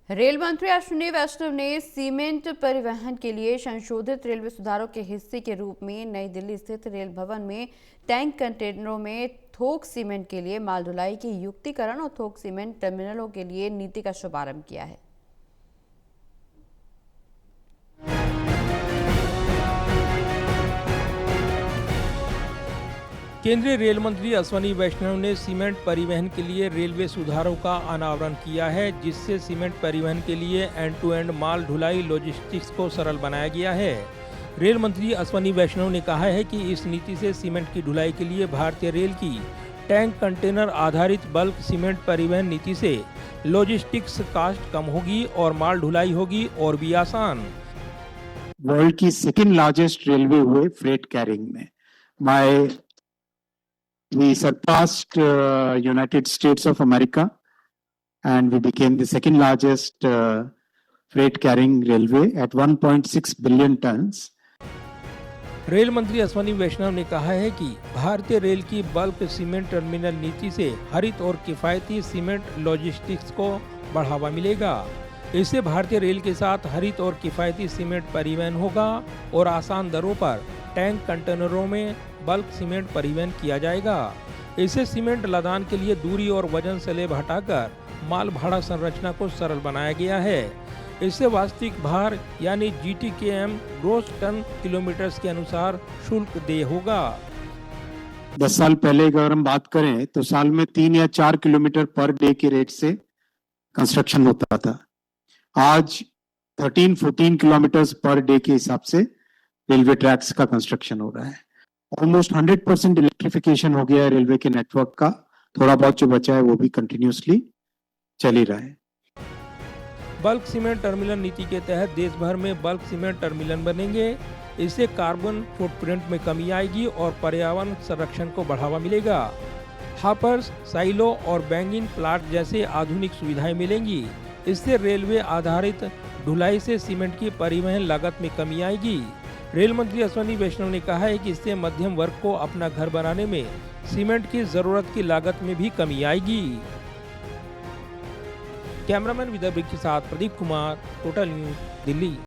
Rail मंत्री अश्विनी वैष्णव ने cement परिवहन के लिए संशोधित रेलवे सुधारों के हिस्से के रूप में नई दिल्ली स्थित रेल भवन में टैंक कंटेनरों में थोक सीमेंट के लिए माल ढुलाई की युक्तिकरण और थोक सीमेंट टर्मिनलों के लिए नीति का शुभारंभ किया है। केंद्रीय रेल मंत्री अश्विनी वैष्णव ने सीमेंट परिवहन के लिए रेलवे सुधारों का अनावरण किया है, जिससे सीमेंट परिवहन के लिए एंड टू एंड माल ढुलाई लॉजिस्टिक्स को सरल बनाया गया है। रेल मंत्री अश्विनी वैष्णव ने कहा है कि इस नीति से सीमेंट की ढुलाई के लिए भारतीय रेल की टैंक कंटेनर आधारित बल्क सीमेंट परिवहन नीति से लॉजिस्टिक्स कॉस्ट कम होगी और माल ढुलाई होगी और भी आसान। वर्ल्ड की सेकेंड लार्जेस्ट रेलवे हुए फ्रेट कैरिंग में We surpassed United States of America and we became the second largest freight carrying railway at 1.6 billion tons. Rail मंत्री अश्विनी वैष्णव ने कहा है कि भारतीय रेल की बल्क सीमेंट टर्मिनल नीति से हरित और किफायती सीमेंट लॉजिस्टिक्स को बढ़ावा मिलेगा। इससे भारतीय रेल के साथ हरित और किफायती सीमेंट परिवहन होगा और आसान दरों पर टैंक कंटेनरों में बल्क सीमेंट परिवहन किया जाएगा। इससे सीमेंट लदान के लिए दूरी और वजन स्लैब हटाकर माल भाड़ा संरचना को सरल बनाया गया है। इससे वास्तविक भार यानी GTKM ग्रोस टन किलोमीटर के अनुसार शुल्क देय होगा। 10 साल पहले अगर हम बात करें तो साल में 3 या 4 किलोमीटर पर डे के रेट से कंस्ट्रक्शन होता था। आज 13-14 किलोमीटर पर डे के हिसाब से रेलवे ट्रैक्स का कंस्ट्रक्शन हो रहा है। ऑलमोस्ट 100% इलेक्ट्रिफिकेशन हो गया है रेलवे के नेटवर्क का। थोड़ा बहुत जो बचा है वो भी कंटिन्यूसली चल ही रहा है। बल्क सीमेंट टर्मिनल नीति के तहत देश भर में बल्क सीमेंट टर्मिनल बनेंगे। इससे कार्बन फुटप्रिंट में कमी आएगी और पर्यावरण संरक्षण को बढ़ावा मिलेगा। हापर्स, साइलो और बैंगिंग प्लांट जैसे आधुनिक सुविधाएं मिलेंगी। इससे रेलवे आधारित ढुलाई से सीमेंट की परिवहन लागत में कमी आएगी। रेल मंत्री अश्विनी वैष्णव ने कहा है कि इससे मध्यम वर्ग को अपना घर बनाने में सीमेंट की जरूरत की लागत में भी कमी आएगी। कैमरामैन विदर्भ के साथ प्रदीप कुमार, टोटल न्यूज, दिल्ली।